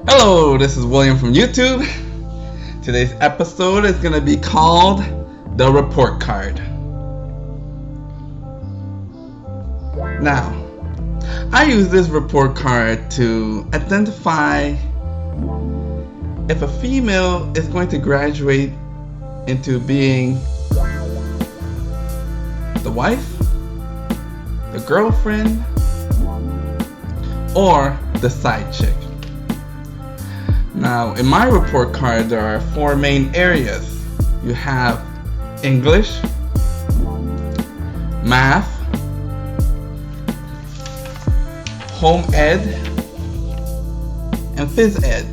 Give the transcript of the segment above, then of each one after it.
Hello, this is William from YouTube. Today's episode is going to be called The Report Card. Now, I use this report card to identify if a female is going to graduate into being the wife, the girlfriend, or the side chick. Now, in my report card, there are four main areas. You have English, math, home ed, and phys ed.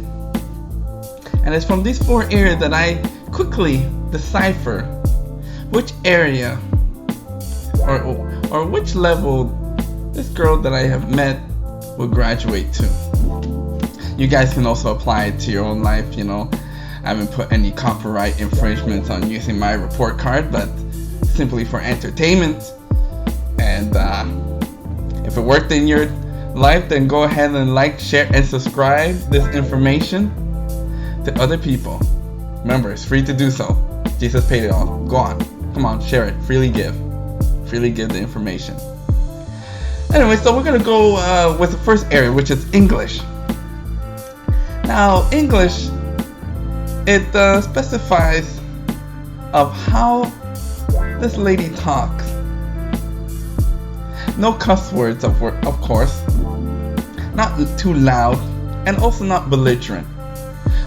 And it's from these four areas that I quickly decipher which area or which level this girl that I have met will graduate to. You guys can also apply it to your own life, I haven't put any copyright infringements on using my report card, but simply for entertainment. And if it worked in your life, then go ahead and like, share, and subscribe this information to other people. Remember, it's free to do so. Jesus paid it all. Go on. Come on, share it. Freely give. Freely give the information. Anyway, so we're going to go with the first area, which is English. Now, English, it specifies of how this lady talks. No cuss words, of course. Not too loud, and also not belligerent.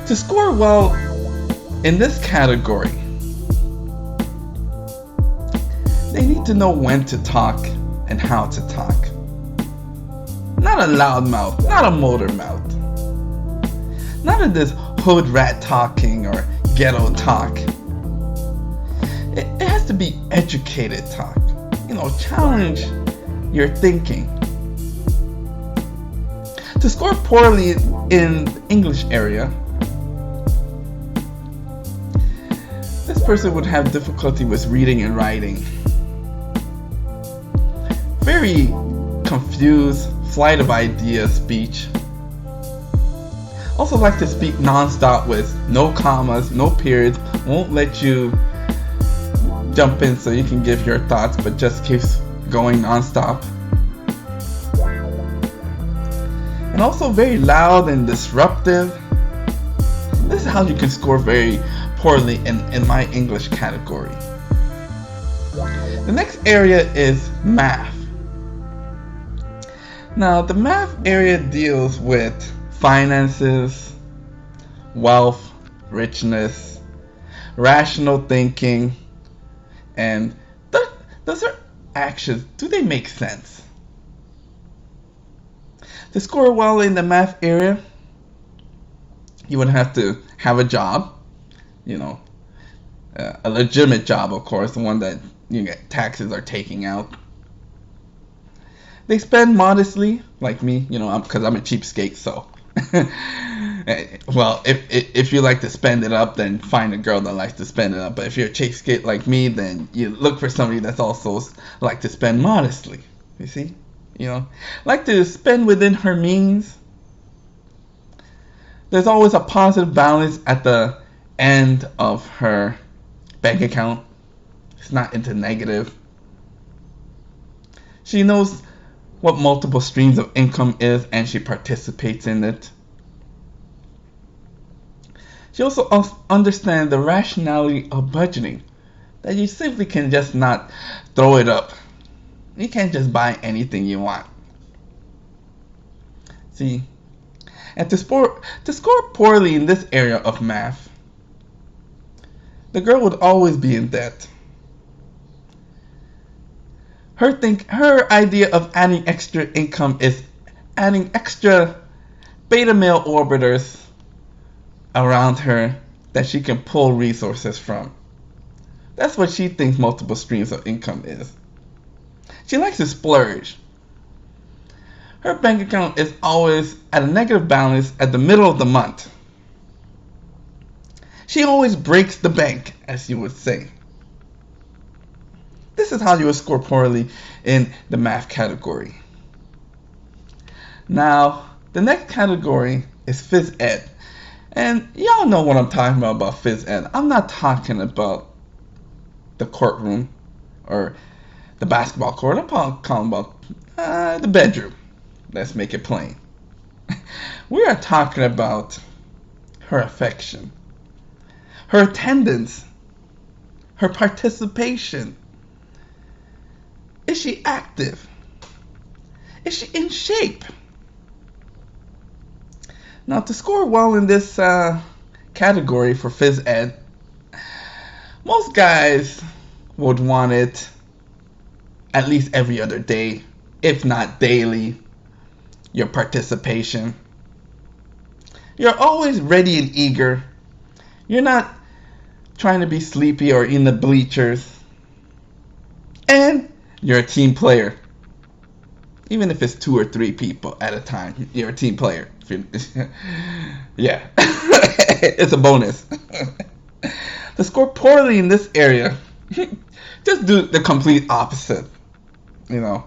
To score well in this category, they need to know when to talk and how to talk. Not a loud mouth, not a motor mouth. None of this hood rat talking or ghetto talk. It has to be educated talk. Challenge your thinking. To score poorly in the English area, this person would have difficulty with reading and writing. Very confused, flight of ideas speech. Also like to speak non-stop with no commas, no periods, won't let you jump in so you can give your thoughts, but just keeps going non-stop. And also very loud and disruptive. This is how you can score very poorly in my English category. The next area is math. Now, the math area deals with finances, wealth, richness, rational thinking, and does their actions, do they make sense? To score well in the math area, you would have to have a job, a legitimate job, of course, the one that taxes are taking out. They spend modestly, like me, because I'm a cheapskate, so. Well, if you like to spend it up, then find a girl that likes to spend it up. But if you're a cheapskate like me, then you look for somebody that's also like to spend modestly. You see? Like to spend within her means. There's always a positive balance at the end of her bank account. It's not into negative. She knows what multiple streams of income is, and she participates in it. She also understands the rationality of budgeting, that you simply can just not throw it up. You can't just buy anything you want. See, and to score poorly in this area of math, the girl would always be in debt. Her idea of adding extra income is adding extra beta male orbiters around her that she can pull resources from. That's what she thinks multiple streams of income is. She likes to splurge. Her bank account is always at a negative balance at the middle of the month. She always breaks the bank, as you would say. This is how you would score poorly in the math category. Now, The next category is Phys Ed. And y'all know what I'm talking about Phys Ed. I'm not talking about the courtroom or the basketball court. I'm talking about the bedroom. Let's make it plain. We are talking about her affection, her attendance, her participation. Is she active? Is she in shape? Now, to score well in this category for Phys Ed, most guys would want it at least every other day, if not daily, your participation. You're always ready and eager. You're not trying to be sleepy or in the bleachers. And you're a team player. Even if it's 2 or 3 people at a time, you're a team player. Yeah, it's a bonus. To score poorly in this area, just do the complete opposite. You know,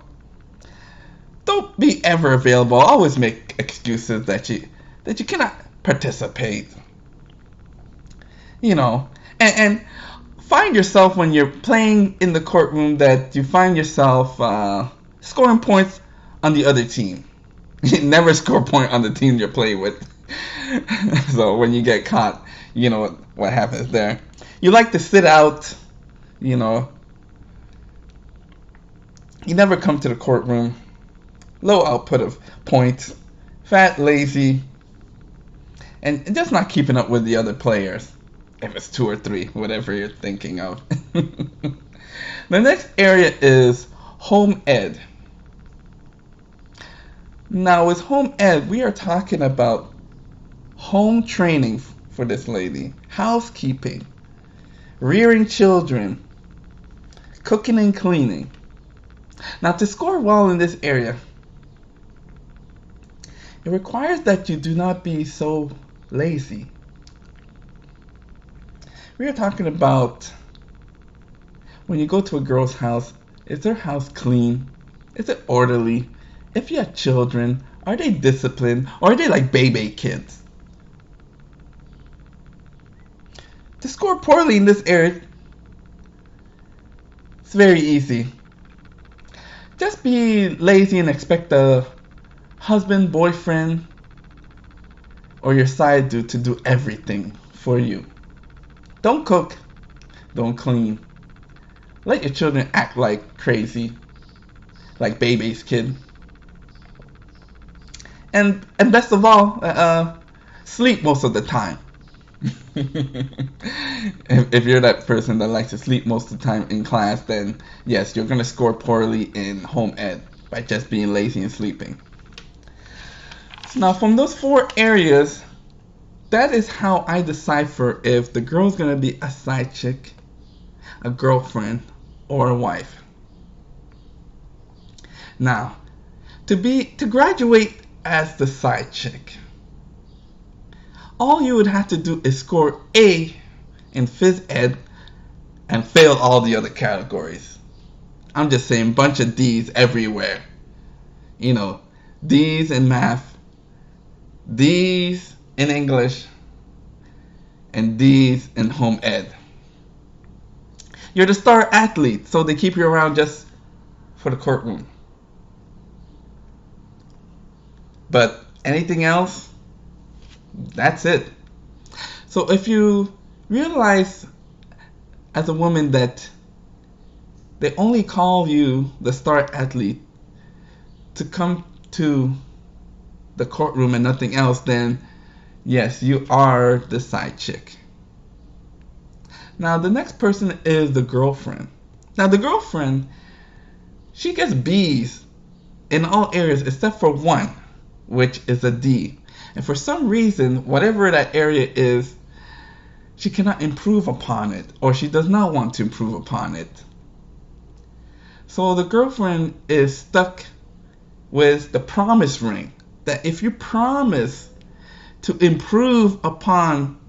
don't be ever available. Always make excuses that you cannot participate. You know, and find yourself when you're playing in the courtroom that you find yourself scoring points on the other team. You never score a point on the team you're playing with. So when you get caught, you know what happens there. You like to sit out, you know. You never come to the courtroom. Low output of points. Fat, lazy. And just not keeping up with the other players. If it's 2 or 3, whatever you're thinking of. The next area is home ed. Now, with home ed, we are talking about home training for this lady, housekeeping, rearing children, cooking and cleaning. Now, to score well in this area, it requires that you do not be so lazy. We are talking about when you go to a girl's house, is their house clean? Is it orderly? If you have children, are they disciplined? Or are they like baby kids? To score poorly in this area, it's very easy. Just be lazy and expect the husband, boyfriend, or your side dude to do everything for you. Don't cook. Don't clean. Let your children act like crazy, like baby's kid. And best of all, sleep most of the time. If you're that person that likes to sleep most of the time in class, then yes, you're going to score poorly in home ed by just being lazy and sleeping. So now from those 4 areas, that is how I decipher if the girl's going to be a side chick, a girlfriend, or a wife. Now, to graduate as the side chick, all you would have to do is score A in Phys Ed and fail all the other categories. I'm just saying, bunch of D's everywhere. You know, D's in math, D's in English, and D's in home ed. You're the star athlete, so they keep you around just for the courtroom. But anything else, that's it. So if you realize as a woman that they only call you the star athlete to come to the courtroom and nothing else, then yes, you are the side chick. Now the next person is the girlfriend. Now the girlfriend, she gets B's in all areas except for one, which is a D. And for some reason, whatever that area is, she cannot improve upon it, or she does not want to improve upon it. So the girlfriend is stuck with the promise ring, that if you promise to improve upon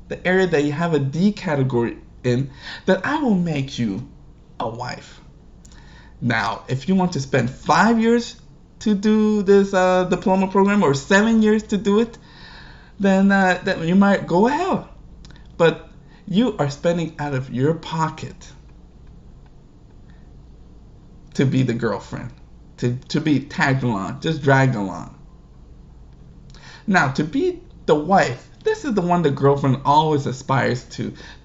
the area that you have a D category in, that I will make you a wife. Now, if you want to spend 5 years to do this diploma program or 7 years to do it, then you might go ahead. But you are spending out of your pocket to be the girlfriend, to be tagged along, just dragged along. Now, to be the wife, this is the one the girlfriend always aspires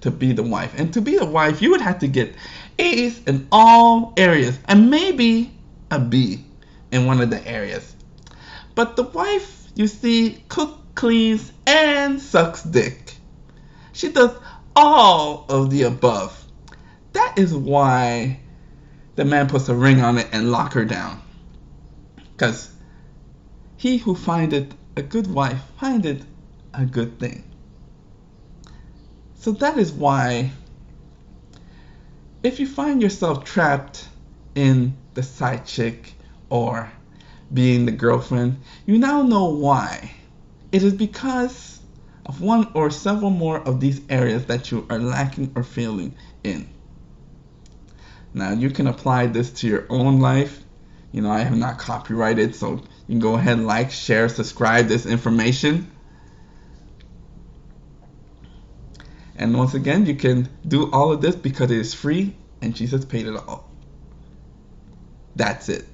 to be the wife. And to be the wife, you would have to get A's in all areas, and maybe a B in one of the areas. But the wife, you see, cooks, cleans, and sucks dick. She does all of the above. That is why the man puts a ring on it and lock her down. Because he who findeth a good wife findeth a good thing. So that is why if you find yourself trapped in the side chick or being the girlfriend, you now know why. It is because of one or several more of these areas that you are lacking or failing in. Now you can apply this to your own life. You know, I have not copyrighted, so you can go ahead and like, share, subscribe this information. And once again, you can do all of this because it is free and Jesus paid it all. That's it.